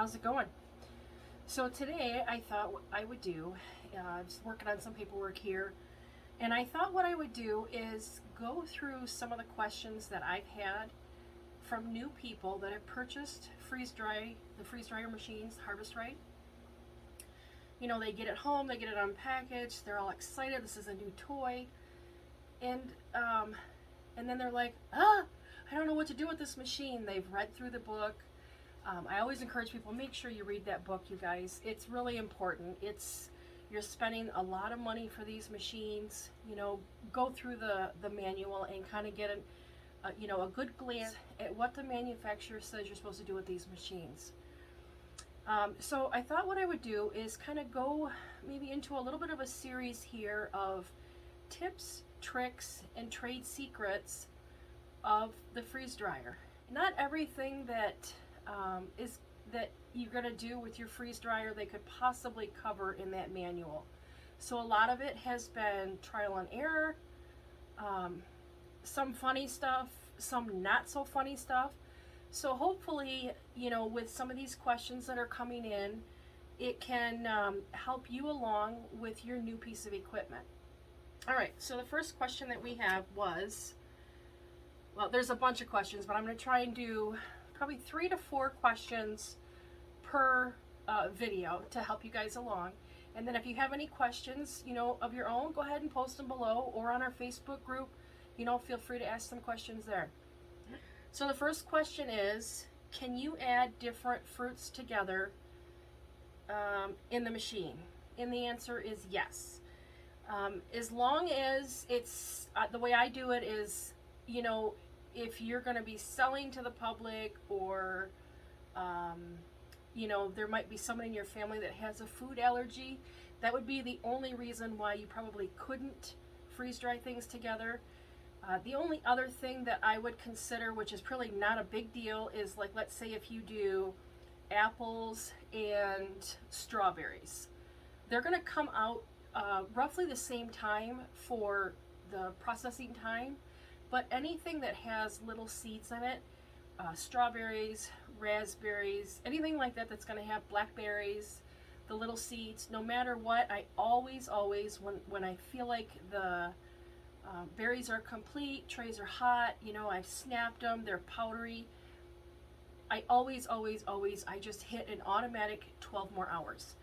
how's it going? So today I thought what I would do, I was working on some paperwork here, and I thought what I would do is go through some of the questions that I've had from new people that have purchased the freeze dryer machines, Harvest Right. You know, they get it home, they get it unpackaged, they're all excited, this is a new toy, and then they're like, I don't know what to do with this machine. They've read through the book. I always encourage people, make sure you read that book, you guys. It's really important. You're spending a lot of money for these machines. You know, go through the manual and kind of get a good glance at what the manufacturer says you're supposed to do with these machines. So I thought what I would do is kind of go maybe into a little bit of a series here of tips, tricks, and trade secrets of the freeze dryer. Not everything that that you're going to do with your freeze dryer they could possibly cover in that manual. So a lot of it has been trial and error, some funny stuff, some not so funny stuff. So hopefully, you know, with some of these questions that are coming in, it can help you along with your new piece of equipment. All right, so the first question that we have was, well, there's a bunch of questions, but I'm going to try and do probably 3 to 4 questions per video to help you guys along. And then if you have any questions, you know, of your own, go ahead and post them below or on our Facebook group. You know, feel free to ask some questions there. So the first question is, can you add different fruits together in the machine? And the answer is yes. As long as it's, the way I do it is, you know, if you're going to be selling to the public or, you know, there might be someone in your family that has a food allergy, that would be the only reason why you probably couldn't freeze dry things together. The only other thing that I would consider, which is probably not a big deal, is like, let's say if you do apples and strawberries. They're going to come out roughly the same time for the processing time, but anything that has little seeds in it, strawberries, raspberries, anything like that that's going to have blackberries, the little seeds, no matter what, I always, when I feel like the berries are complete, trays are hot, you know, I've snapped them, they're powdery, I always, I just hit an automatic 12 more hours.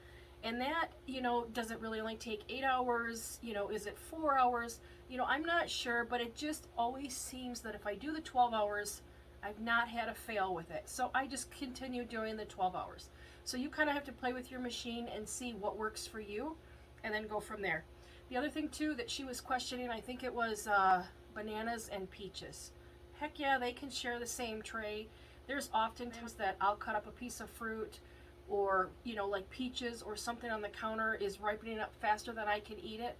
And that, you know, does it really only take 8 hours? You know, is it 4 hours? You know, I'm not sure, but it just always seems that if I do the 12 hours, I've not had a fail with it. So I just continue doing the 12 hours. So you kind of have to play with your machine and see what works for you and then go from there. The other thing too that she was questioning, I think it was bananas and peaches. Heck yeah, they can share the same tray. There's often times that I'll cut up a piece of fruit, or, you know, like peaches or something on the counter is ripening up faster than I can eat it.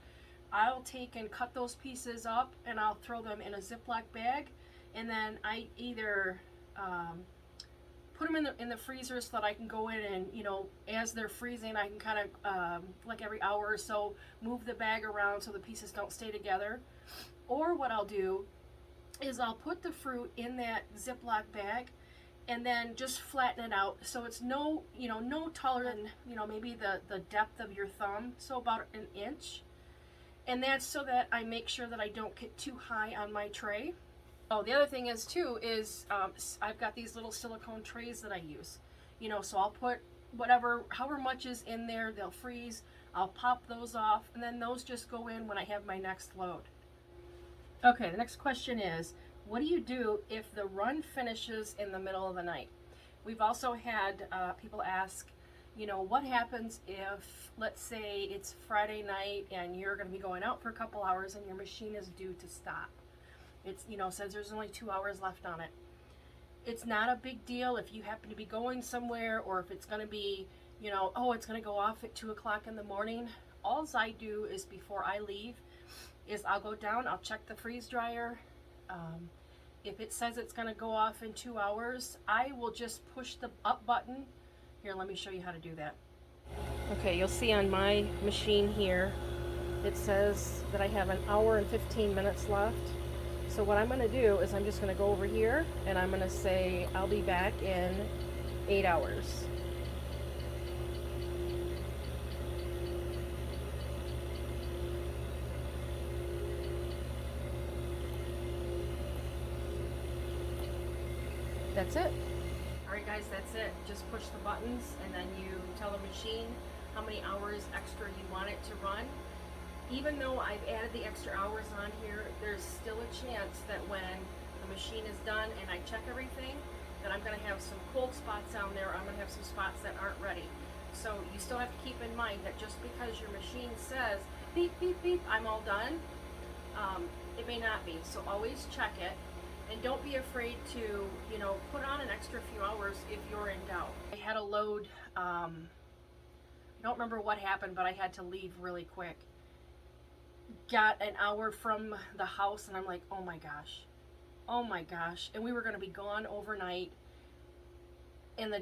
I'll take and cut those pieces up and I'll throw them in a Ziploc bag, and then I either put them in the freezer so that I can go in and, you know, as they're freezing, I can kind of like every hour or so move the bag around so the pieces don't stay together. Or what I'll do is I'll put the fruit in that Ziploc bag and then just flatten it out so it's no taller than, you know, maybe the depth of your thumb, so about an inch. And that's so that I make sure that I don't get too high on my tray. Oh, the other thing is too is I've got these little silicone trays that I use, you know, so I'll put however much is in there, they'll freeze, I'll pop those off, and then those just go in when I have my next load. Okay, the next question is, what do you do if the run finishes in the middle of the night? We've also had people ask, you know, what happens if, let's say it's Friday night and you're going to be going out for a couple hours and your machine is due to stop. It's, you know, says there's only 2 hours left on it. It's not a big deal if you happen to be going somewhere, or if it's going to be, you know, oh, it's going to go off at 2 o'clock in the morning. All I do is before I leave is I'll go down, I'll check the freeze dryer. If it says it's going to go off in 2 hours, I will just push the up button. Here, let me show you how to do that. Okay, you'll see on my machine here, it says that I have 1 hour and 15 minutes left. So what I'm going to do is I'm just going to go over here and I'm going to say I'll be back in 8 hours. that's it. Alright guys, that's it. Just push the buttons and then you tell the machine how many hours extra you want it to run. Even though I've added the extra hours on here, there's still a chance that when the machine is done and I check everything, that I'm going to have some cold spots down there, or I'm going to have some spots that aren't ready. So you still have to keep in mind that just because your machine says, beep, beep, beep, I'm all done, it may not be. So always check it. And don't be afraid to, you know, put on an extra few hours if you're in doubt. I had a load, I don't remember what happened, but I had to leave really quick. Got an hour from the house and I'm like, oh my gosh. And we were going to be gone overnight. And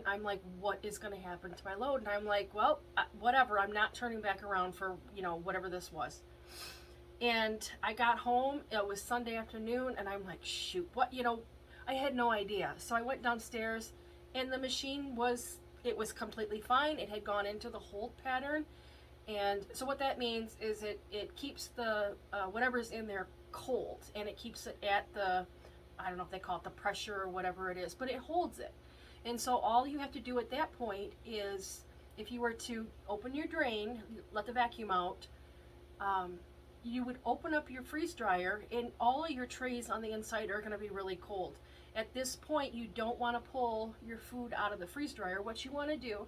I'm like, what is going to happen to my load? And I'm like, well, whatever. I'm not turning back around for, you know, whatever this was. And I got home, it was Sunday afternoon, and I'm like, shoot, what, you know, I had no idea. So I went downstairs, and the machine was completely fine. It had gone into the hold pattern. And so what that means is it keeps the, whatever's in there cold, and it keeps it at the, I don't know if they call it the pressure or whatever it is, but it holds it. And so all you have to do at that point is, if you were to open your drain, let the vacuum out, you would open up your freeze dryer and all of your trays on the inside are going to be really cold. At this point, you don't want to pull your food out of the freeze dryer. What you want to do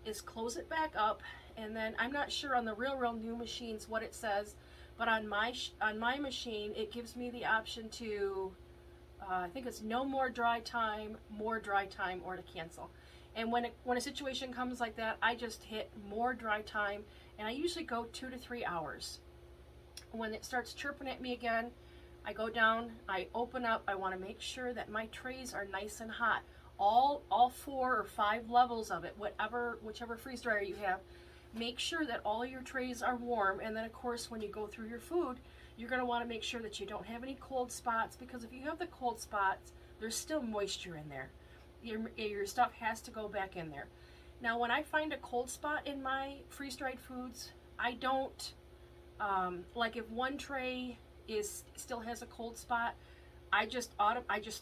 is close it back up, and then I'm not sure on the real new machines what it says, but on my machine it gives me the option to I think it's no more dry time, more dry time, or to cancel. And when a situation comes like that, I just hit more dry time, and I usually go 2 to 3 hours. When it starts chirping at me again, I go down, I open up, I want to make sure that my trays are nice and hot. All 4 or 5 levels of it, whichever freeze dryer you have, make sure that all your trays are warm. And then of course when you go through your food, you're going to want to make sure that you don't have any cold spots, because if you have the cold spots, there's still moisture in there. Your stuff has to go back in there. Now when I find a cold spot in my freeze-dried foods, I don't like if one tray still has a cold spot, I just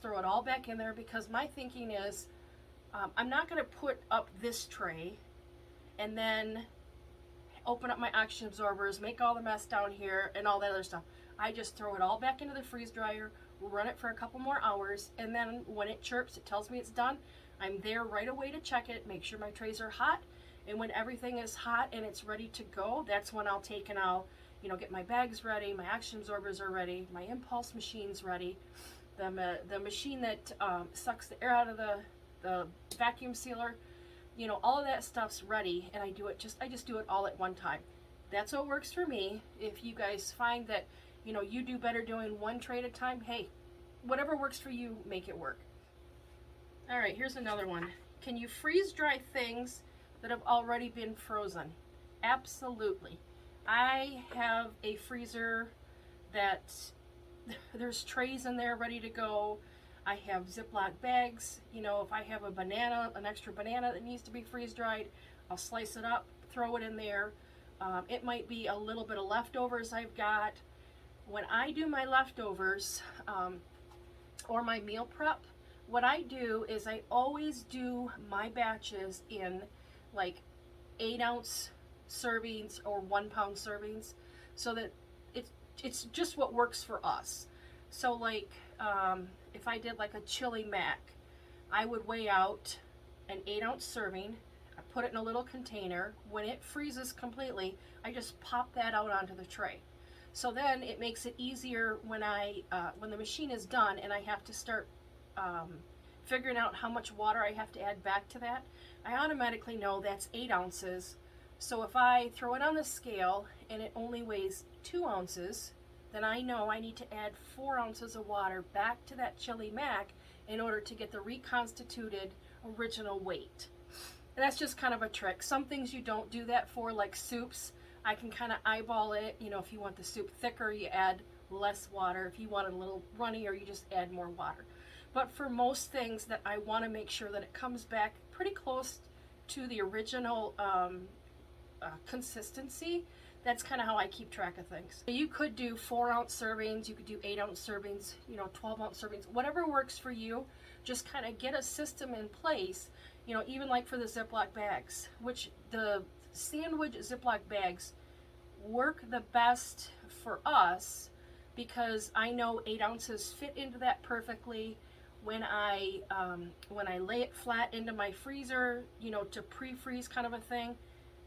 throw it all back in there, because my thinking is I'm not going to put up this tray and then open up my oxygen absorbers, make all the mess down here and all that other stuff. I just throw it all back into the freeze dryer, run it for a couple more hours, and then when it chirps, it tells me it's done. I'm there right away to check it, make sure my trays are hot, and when everything is hot and it's ready to go, that's when I'll take and I'll, you know, get my bags ready, my oxygen absorbers are ready, my impulse machine's ready, the machine that sucks the air out of the vacuum sealer, you know, all of that stuff's ready, and I just do it all at one time. That's what works for me. If you guys find that, you know, you do better doing one tray at a time, hey, whatever works for you, make it work. All right, here's another one. Can you freeze dry things that have already been frozen? Absolutely. I have a freezer that there's trays in there ready to go. I have Ziploc bags. You know, if I have a banana, an extra banana that needs to be freeze dried, I'll slice it up, throw it in there. It might be a little bit of leftovers I've got. When I do my leftovers or my meal prep, what I do is I always do my batches in like 8-ounce servings or 1-pound servings, so that it's just what works for us. So like if I did like a chili mac, I would weigh out an 8-ounce serving, I put it in a little container. When it freezes completely, I just pop that out onto the tray. So then it makes it easier when when the machine is done and I have to start figuring out how much water I have to add back to that. I automatically know that's 8 ounces. So if I throw it on the scale and it only weighs 2 ounces, then I know I need to add 4 ounces of water back to that chili mac in order to get the reconstituted original weight. And that's just kind of a trick. Some things you don't do that for, like soups. I can kind of eyeball it. You know, if you want the soup thicker, you add less water. If you want it a little runnier, you just add more water. But for most things that I want to make sure that it comes back pretty close to the original consistency, That's kind of how I keep track of things. You could do 4-ounce servings, you could do 8-ounce servings, you know, 12-ounce servings, whatever works for you. Just kind of get a system in place, you know, even like for the Ziploc bags, which the sandwich Ziploc bags work the best for us because I know 8 ounces fit into that perfectly. When I lay it flat into my freezer, you know, to pre-freeze kind of a thing,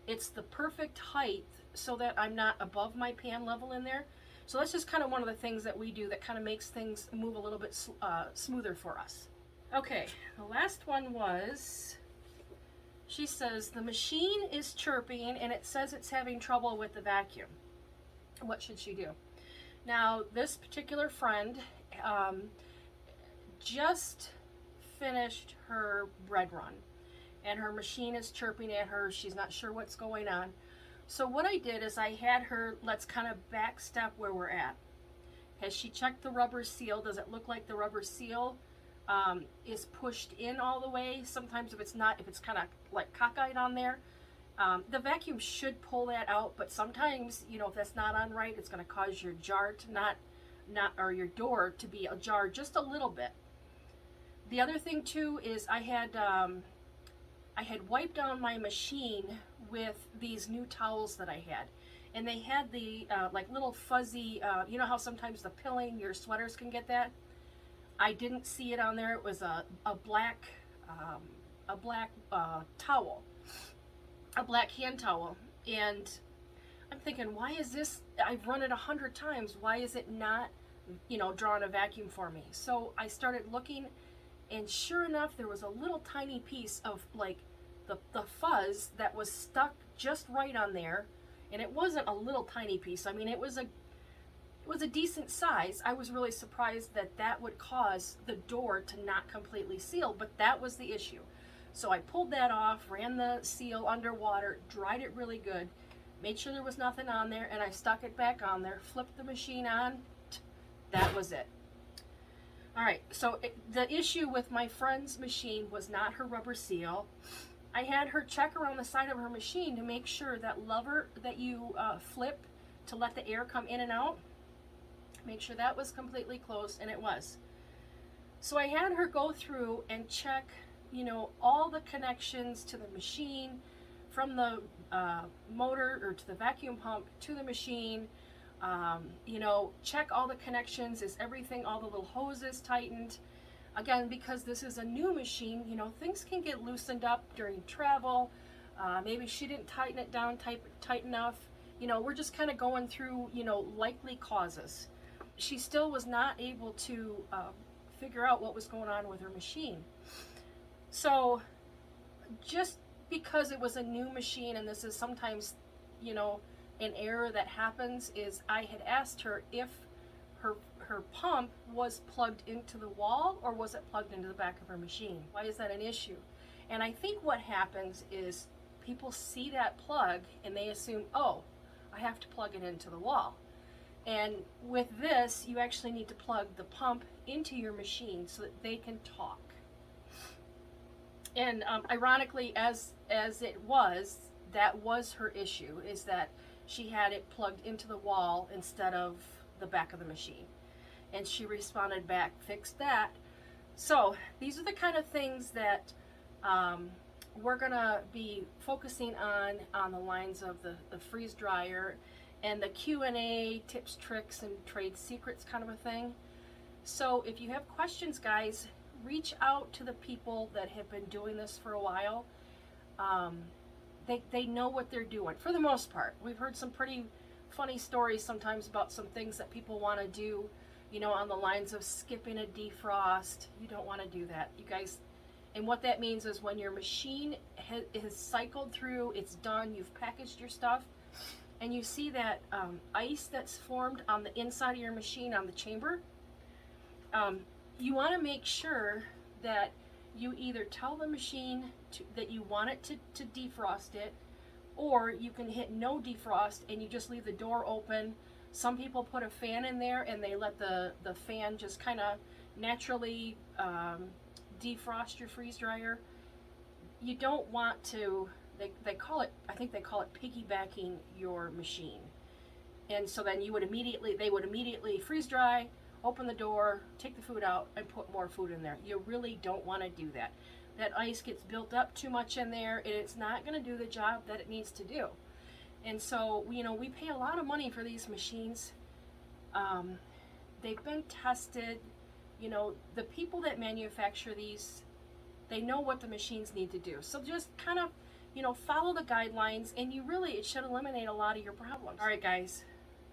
it's the perfect height so that I'm not above my pan level in there. So that's just kind of one of the things that we do that kind of makes things move a little bit smoother for us. Okay, the last one was, she says, the machine is chirping and it says it's having trouble with the vacuum. What should she do? Now, this particular friend just finished her bread run and her machine is chirping at her. She's not sure what's going on. So what I did is I had her, let's kind of back step where we're at. Has she checked the rubber seal? Does it look like the rubber seal is pushed in all the way? Sometimes if it's not, if it's kind of like cockeyed on there, the vacuum should pull that out, but sometimes, you know, if that's not on right, it's going to cause your jar to or your door to be ajar just a little bit. The other thing too is I had wiped down my machine with these new towels that I had, and they had the like little fuzzy, you know how sometimes the pilling, your sweaters can get that? I didn't see it on there. It was a black towel, a black hand towel, and I'm thinking, why is this? I've run it 100 times. Why is it not, you know, drawing a vacuum for me? So I started looking, and sure enough, there was a little tiny piece of like the fuzz that was stuck just right on there, and it wasn't a little tiny piece. I mean, it was a decent size. I was really surprised that that would cause the door to not completely seal, but that was the issue. So I pulled that off, ran the seal underwater, dried it really good, made sure there was nothing on there, and I stuck it back on there, flipped the machine on. That was it. All right, so the issue with my friend's machine was not her rubber seal. I had her check around the side of her machine to make sure that lever that you flip to let the air come in and out, make sure that was completely closed, and it was. So I had her go through and check, you know, all the connections to the machine, from the motor or to the vacuum pump to the machine, you know, check all the connections. Is everything, all the little hoses tightened? Again, because this is a new machine, you know, things can get loosened up during travel. Maybe she didn't tighten it down tight enough. You know, we're just kind of going through, you know, likely causes. She still was not able to figure out what was going on with her machine. So just because it was a new machine, and this is sometimes, you know, an error that happens, is I had asked her if her pump was plugged into the wall or was it plugged into the back of her machine. Why is that an issue? And I think what happens is people see that plug and they assume, oh, I have to plug it into the wall. And with this, you actually need to plug the pump into your machine so that they can talk. And ironically, as it was, that was her issue, is that she had it plugged into the wall instead of the back of the machine. And she responded back, fixed that. So these are the kind of things that we're gonna be focusing on the lines of the freeze dryer and the Q&A, tips, tricks, and trade secrets kind of a thing. So if you have questions, guys, reach out to the people that have been doing this for a while. They know what they're doing, for the most part. We've heard some pretty funny stories sometimes about some things that people want to do, you know, on the lines of skipping a defrost. You don't want to do that, you guys. And what that means is when your machine has cycled through, it's done, you've packaged your stuff, and you see that ice that's formed on the inside of your machine on the chamber, you want to make sure that you either tell the machine that you want it to defrost it, or you can hit no defrost and you just leave the door open. Some people put a fan in there and they let the fan just kind of naturally defrost your freeze dryer. You don't want to, they call it, I think think they call it piggybacking your machine. And so then they would immediately freeze dry, open the door, take the food out, and put more food in there. You really don't want to do that. That ice gets built up too much in there, and it's not going to do the job that it needs to do. And so, you know, we pay a lot of money for these machines. They've been tested. You know, the people that manufacture these, they know what the machines need to do. So just kind of, you know, follow the guidelines, and it should eliminate a lot of your problems. All right, guys.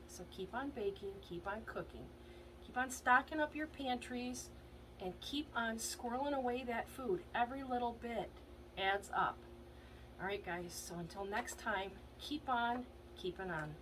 So keep on baking, keep on cooking, keep on stocking up your pantries, and keep on squirreling away that food. Every little bit adds up. All right, guys. So until next time, keep on keeping on.